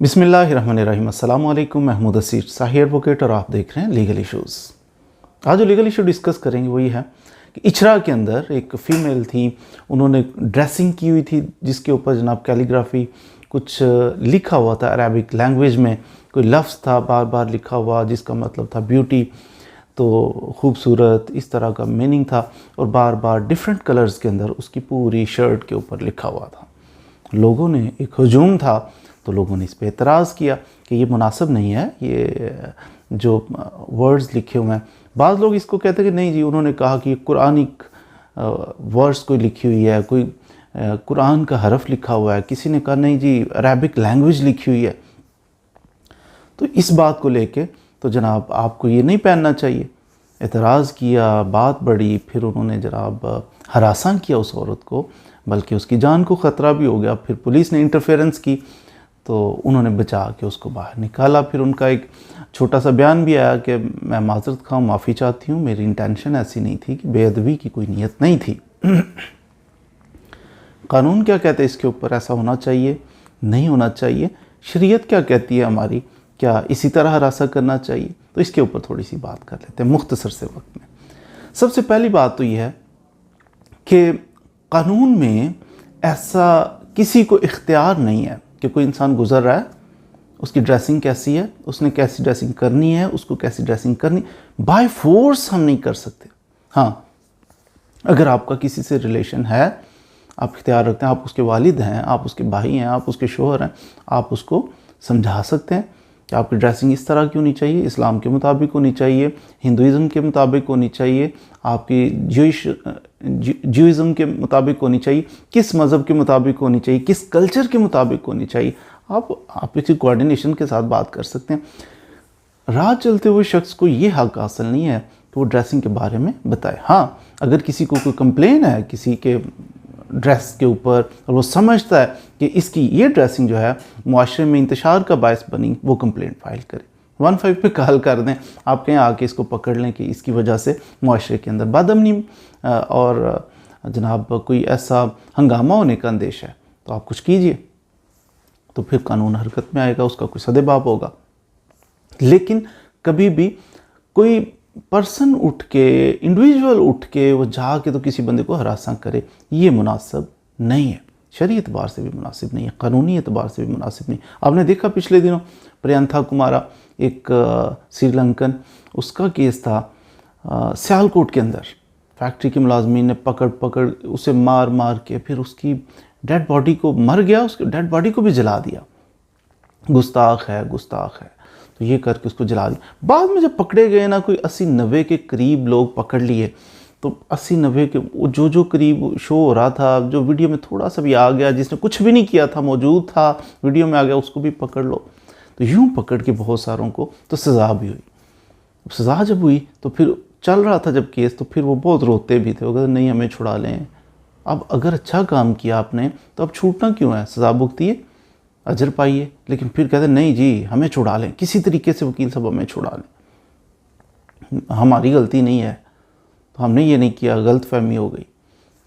बिस्मिल्लाहिर्रहमानिर्रहीम। अस्सलाम वालेकुम। महमूद असीर साही एडवोकेट और आप देख रहे हैं लीगल इश्यूज़। आज जो लीगल इशू डिस्कस करेंगे वही है कि इचरा के अंदर एक फ़ीमेल थी, उन्होंने ड्रेसिंग की हुई थी जिसके ऊपर जनाब कैलीग्राफी कुछ लिखा हुआ था अरबिक लैंग्वेज में, कोई लफ्ज़ था बार बार लिखा हुआ जिसका मतलब था ब्यूटी, तो खूबसूरत, इस तरह का मीनिंग था और बार बार डिफरेंट कलर्स के अंदर उसकी पूरी शर्ट के ऊपर लिखा हुआ था। लोगों ने एक हजूम था तो लोगों ने इस पे एतराज़ किया कि ये मुनासिब नहीं है, ये जो वर्ड्स लिखे हुए हैं। बाज़ लोग इसको कहते हैं कि नहीं जी, उन्होंने कहा कि कुरानिक वर्ड्स कोई लिखी हुई है, कोई कुरान का हरफ लिखा हुआ है। किसी ने कहा नहीं जी, अरबिक लैंग्वेज लिखी हुई है। तो इस बात को लेके तो जनाब आपको ये नहीं पहनना चाहिए। एतराज़ किया, बात बढ़ी, फिर उन्होंने जनाब हरासा किया उस औरत को, बल्कि उसकी जान को ख़तरा भी हो गया। फिर पुलिस ने इंटरफेरेंस की तो उन्होंने बचा के उसको बाहर निकाला। फिर उनका एक छोटा सा बयान भी आया कि मैं माज़रत खां, माफ़ी चाहती हूँ, मेरी इंटेंशन ऐसी नहीं थी, कि बेअदबी की कोई नीयत नहीं थी। कानून क्या कहते हैं इसके ऊपर, ऐसा होना चाहिए, नहीं होना चाहिए? शरीयत क्या कहती है हमारी, क्या इसी तरह हरासा करना चाहिए? तो इसके ऊपर थोड़ी सी बात कर लेते हैं मुख्तसर से वक्त में। सबसे पहली बात तो यह है कि कानून में ऐसा किसी को इख्तियार नहीं है कि कोई इंसान गुजर रहा है, उसकी ड्रेसिंग कैसी है, उसने कैसी ड्रेसिंग करनी है, उसको कैसी ड्रेसिंग करनी, बाय फोर्स हम नहीं कर सकते। हाँ, अगर आपका किसी से रिलेशन है, आप इख्तियार रखते हैं, आप उसके वालिद हैं, आप उसके भाई हैं, आप उसके शोहर हैं, आप उसको समझा सकते हैं कि आपकी ड्रेसिंग इस तरह की होनी चाहिए, इस्लाम के मुताबिक होनी चाहिए, हिंदुइज़म के मुताबिक होनी चाहिए, आपकी ज्यूइज़म के मुताबिक होनी चाहिए, किस मज़हब के मुताबिक होनी चाहिए, किस कल्चर के मुताबिक होनी चाहिए। आप इसी कोऑर्डिनेशन के साथ बात कर सकते हैं। राह चलते हुए शख्स को ये हक हासिल नहीं है कि वो ड्रेसिंग के बारे में बताए। हाँ, अगर किसी को कोई कंप्लेन है किसी के ड्रेस के ऊपर और वो समझता है कि इसकी ये ड्रेसिंग जो है मुआशरे में इंतशार का बायस बनी, वो कंप्लेंट फाइल करे, 15 पे कॉल कर दें, आप कहीं आके इसको पकड़ लें कि इसकी वजह से मुआशरे के अंदर बदअमनी और जनाब कोई ऐसा हंगामा होने का अंदेशा है, तो आप कुछ कीजिए, तो फिर कानून हरकत में आएगा, उसका कोई सदेबाब होगा। लेकिन कभी भी कोई पर्सन उठ के, इंडिविजुअल उठ के वो जाके तो किसी बंदे को हरासा करे, ये मुनासिब नहीं है, शरीयत एतबार से भी मुनासिब नहीं है, कानूनी एतबार से भी मुनासिब नहीं। आपने देखा पिछले दिनों प्रियंथा कुमारा, एक श्रीलंकन, उसका केस था सियालकोट के अंदर। फैक्ट्री के मुलाजमीन ने पकड़ उसे मार मार के फिर उसकी डेड बॉडी को, मर गया, उसकी डेड बॉडी को भी जला दिया। गुस्ताख है, गुस्ताख है, तो ये करके उसको जला दिया। बाद में जब पकड़े गए ना, कोई 80-90 के करीब लोग पकड़ लिए, तो 80-90 के जो करीब शो हो रहा था, जो वीडियो में थोड़ा सा भी आ गया, जिसने कुछ भी नहीं किया था, मौजूद था, वीडियो में आ गया, उसको भी पकड़ लो। तो यूँ पकड़ के बहुत सारों को तो सज़ा भी हुई। सज़ा जब हुई तो फिर चल रहा था जब केस, तो फिर वो बहुत रोते भी थे, वो कहते नहीं हमें छुड़ा लें। अब अगर अच्छा काम किया आपने तो अब छूटना क्यों है, सज़ा भुगतिए, अजर पाइए, लेकिन फिर कहते नहीं जी हमें छुड़ा लें, किसी तरीके से वकील साहब हमें छुड़ा लें, हमारी गलती नहीं है, तो हमने ये नहीं किया, गलत फहमी हो गई।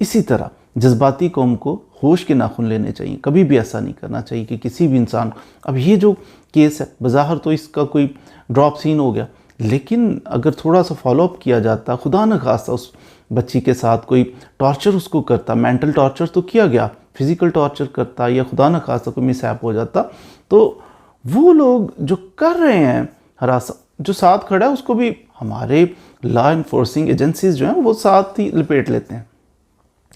इसी तरह जज्बाती कौम को होश के नाखून लेने चाहिए, कभी भी ऐसा नहीं करना चाहिए कि किसी भी इंसान। अब ये जो केस है बज़ाहिर तो इसका कोई ड्रॉप सीन हो गया, लेकिन अगर थोड़ा सा फॉलोअप किया जाता, खुदा न खास्ता उस बच्ची के साथ कोई टॉर्चर उसको करता, मेंटल टॉर्चर तो किया गया, फिज़िकल टॉर्चर करता, या खुदा न खास्ता कोई मिसहैप हो जाता, तो वो लोग जो कर रहे हैं हरासा, जो साथ खड़ा है, उसको भी हमारे लॉ इन्फोर्सिंग एजेंसीज जो हैं वो साथ ही लपेट लेते हैं।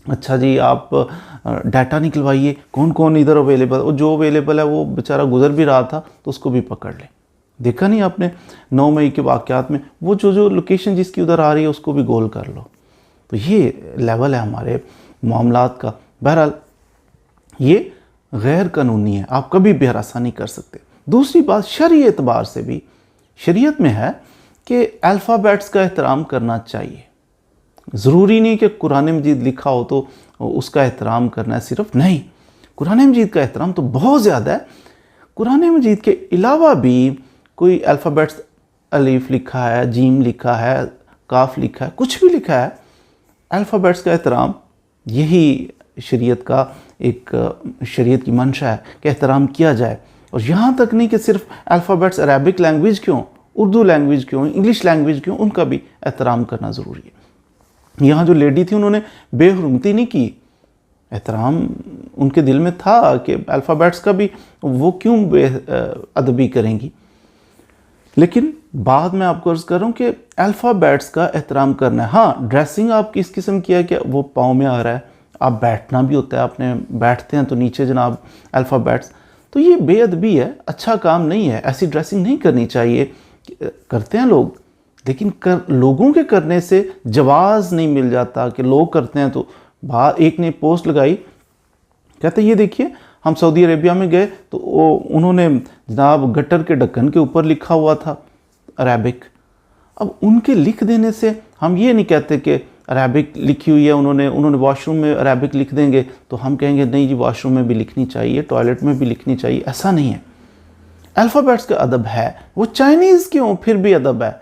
अच्छा जी, आप डाटा निकलवाइए, कौन कौन इधर अवेलेबल, और जो अवेलेबल है वो बेचारा गुजर भी रहा था तो उसको भी पकड़ ले। देखा नहीं आपने 9 मई के वाक़यात में, वो जो लोकेशन जिसकी उधर आ रही है उसको भी गोल कर लो। तो ये लेवल है हमारे मामलात का। बहरहाल ये गैर कानूनी है, आप कभी भी हरासा नहीं कर सकते। दूसरी बात, शरई एतबार से भी शरीयत में है कि अल्फ़ाबेट्स का एहतराम करना चाहिए। ज़रूरी नहीं कि कुरान मजीद लिखा हो तो उसका एहतराम करना है, सिर्फ नहीं, कुरान मजीद का एहतराम तो बहुत ज़्यादा है। कुरान मजीद के अलावा भी कोई अल्फ़ाबेट्स, अलीफ लिखा है, जीम लिखा है, काफ लिखा है, कुछ भी लिखा है, अल्फ़ाबेट्स का एहतराम, यही शरीयत का एक शरीयत की मंशा है कि एहतराम किया जाए। और यहाँ तक नहीं कि सिर्फ अल्फ़ाबेट्स अरबिक लैंग्वेज क्यों, उर्दू लैंग्वेज क्यों, इंग्लिश लैंग्वेज क्यों, उनका भी एहतराम करना ज़रूरी है। यहाँ जो लेडी थी उन्होंने बेहुरमती नहीं की, एहतराम उनके दिल में था कि अल्फ़ाबेट्स का भी वो क्यों बेअदबी करेंगी। लेकिन बाद में आपको अर्ज़ कर रहा हूँ कि अल्फ़ाबेट्स का एहतराम करना है। हाँ, ड्रेसिंग आप किस किस्म की है कि वो पाँव में आ रहा है, आप बैठना भी होता है, आपने बैठते हैं तो नीचे जनाब अल्फ़ाबेट्स, तो ये बेअदबी है, अच्छा काम नहीं है, ऐसी ड्रेसिंग नहीं करनी चाहिए। करते हैं लोग, लेकिन लोगों के करने से जवाज़ नहीं मिल जाता कि लोग करते हैं। तो बाहर एक ने पोस्ट लगाई, कहते ये देखिए हम सऊदी अरेबिया में गए तो उन्होंने जनाब गटर के ढक्कन के ऊपर लिखा हुआ था अरबिक। अब उनके लिख देने से हम ये नहीं कहते कि अरबिक लिखी हुई है, उन्होंने वॉशरूम में अरबिक लिख देंगे तो हम कहेंगे नहीं जी वॉशरूम में भी लिखनी चाहिए, टॉयलेट में भी लिखनी चाहिए, ऐसा नहीं है। अल्फ़ाबेट्स का अदब है, वो चाइनीज़ क्यों फिर भी अदब है,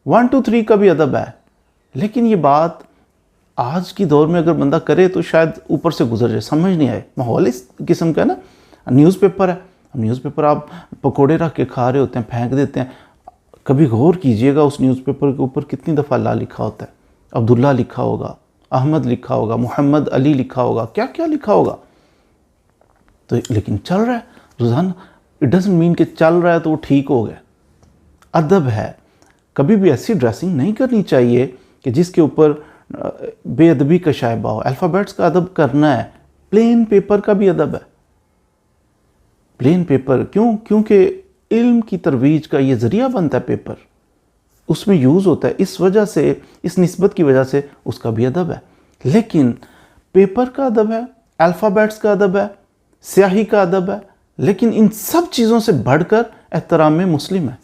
1 2 3 का भी अदब है। लेकिन ये बात आज की दौर में अगर बंदा करे तो शायद ऊपर से गुजर जाए, समझ नहीं आए। माहौल इस किस्म का ना, न्यूज़पेपर है, न्यूज़पेपर आप पकोड़े रख के खा रहे होते हैं, फेंक देते हैं। कभी गौर कीजिएगा उस न्यूज़पेपर के ऊपर कितनी दफ़ा अल्लाह लिखा होता है, अब्दुल्ला लिखा होगा, अहमद लिखा होगा, मोहम्मद अली लिखा होगा, क्या क्या लिखा होगा। तो लेकिन चल रहा है रोज़ाना, इट डजंट मीन कि चल रहा है तो वो ठीक हो गया। अदब है, कभी भी ऐसी ड्रेसिंग नहीं करनी चाहिए कि जिसके ऊपर बेअदबी का शायबा हो। अल्फ़ाबेट्स का अदब करना है, प्लेन पेपर का भी अदब है। प्लेन पेपर क्यों? क्योंकि इल्म की तरवीज का ये ज़रिया बनता है पेपर, उसमें यूज़ होता है, इस वजह से, इस निस्बत की वजह से उसका भी अदब है। लेकिन पेपर का अदब है, अल्फ़ाबेट्स का अदब है, स्याही का अदब है, लेकिन इन सब चीज़ों से बढ़कर एहतराम में मुस्लिम है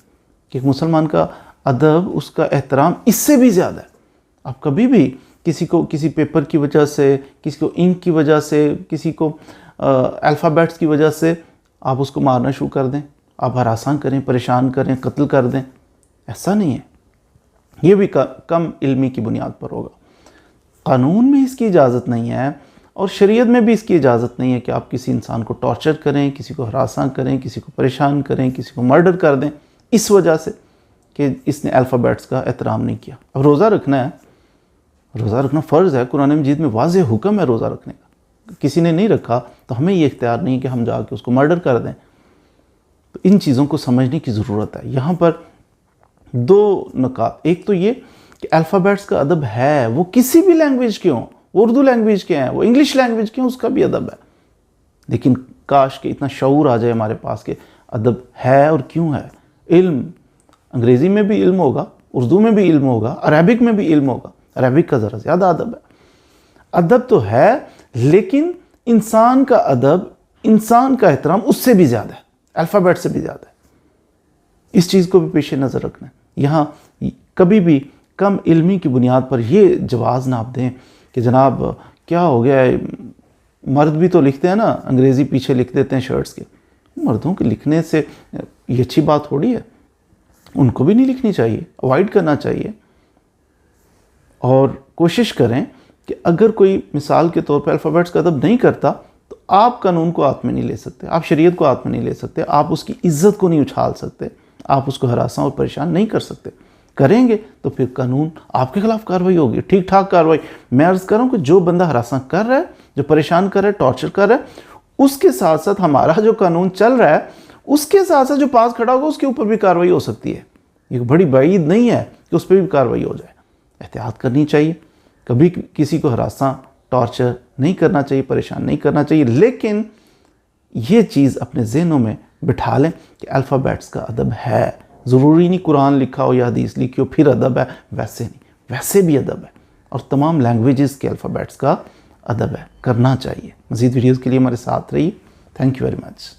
कि मुसलमान का अदब, उसका एहतराम इससे भी ज़्यादा है। आप कभी भी किसी को किसी पेपर की वजह से, किसी को इंक की वजह से, किसी को अल्फ़ाबेट्स की वजह से आप उसको मारना शुरू कर दें, आप हरासान करें, परेशान करें, कत्ल कर दें, ऐसा नहीं है। ये भी कम इल्मी की बुनियाद पर होगा। कानून में इसकी इजाज़त नहीं है और शरीयत में भी इसकी इजाज़त नहीं है कि आप किसी इंसान को टॉर्चर करें, किसी को हरासान करें, किसी को परेशान करें, किसी को मर्डर कर दें इस वजह से कि इसने अल्फ़ाबेट्स का एहतराम नहीं किया। अब रोज़ा रखना है, रोज़ा रखना फ़र्ज़ है, कुरान मजीद में वाज़ेह हुक्म है रोज़ा रखने का। किसी ने नहीं रखा तो हमें ये इख्तियार नहीं कि हम जाके उसको मर्डर कर दें। तो इन चीज़ों को समझने की ज़रूरत है। यहाँ पर दो नुकात, एक तो ये कि अल्फ़ाबेट्स का अदब है, वो किसी भी लैंग्वेज के हों, वो उर्दू लैंग्वेज के हैं, वो इंग्लिश लैंग्वेज के हों, उसका भी अदब है। लेकिन काश के इतना शऊर आ जाए हमारे पास के अदब है और क्यों है। इल्म, अंग्रेज़ी में भी इल्म होगा, उर्दू में भी इल्म होगा, अरबिक में भी इल्म होगा, अरबिक का ज़रा ज़्यादा अदब है। अदब तो है, लेकिन इंसान का अदब, इंसान का एहतराम उससे भी ज़्यादा है, अल्फ़ाबेट से भी ज़्यादा है। इस चीज़ को भी पेश नज़र रखना है। यहाँ कभी भी कम इल्मी की बुनियाद पर ये जवाज़ ना आप दें कि जनाब क्या हो गया है, मर्द भी तो लिखते हैं ना, अंग्रेज़ी पीछे लिख देते हैं शर्ट्स के। मर्दों के लिखने से ये अच्छी बात थोड़ी है, उनको भी नहीं लिखनी चाहिए, अवॉइड करना चाहिए। और कोशिश करें कि अगर कोई मिसाल के तौर पर अल्फ़ाबेट्स का अदब नहीं करता तो आप कानून को हाथ में नहीं ले सकते, आप शरीयत को हाथ में नहीं ले सकते, आप उसकी इज़्ज़त को नहीं उछाल सकते, आप उसको हरासा और परेशान नहीं कर सकते। करेंगे तो फिर कानून आपके खिलाफ कार्रवाई होगी, ठीक ठाक कार्रवाई। मैं अर्ज़ कर रहा हूँ कि जो बंदा हरासा कर रहा है, जो परेशान कर रहा है, टॉर्चर कर रहा है, उसके साथ साथ हमारा जो कानून चल रहा है उसके साथ साथ जो पास खड़ा होगा उसके ऊपर भी कार्रवाई हो सकती है। ये बड़ी बाईद नहीं है कि उस पर भी कार्रवाई हो जाए। एहतियात करनी चाहिए, कभी किसी को हरासा, टॉर्चर नहीं करना चाहिए, परेशान नहीं करना चाहिए। लेकिन ये चीज़ अपने ज़हनों में बिठा लें कि अल्फ़ाबेट्स का अदब है। ज़रूरी नहीं कुरान लिखा हो या हदीस लिखी हो फिर अदब है, वैसे नहीं, वैसे भी अदब है। और तमाम लैंग्वेजेस के अल्फ़ाबेट्स का अदब है, करना चाहिए। मज़ीद वीडियोज़ के लिए हमारे साथ रहिए। Thank you very much.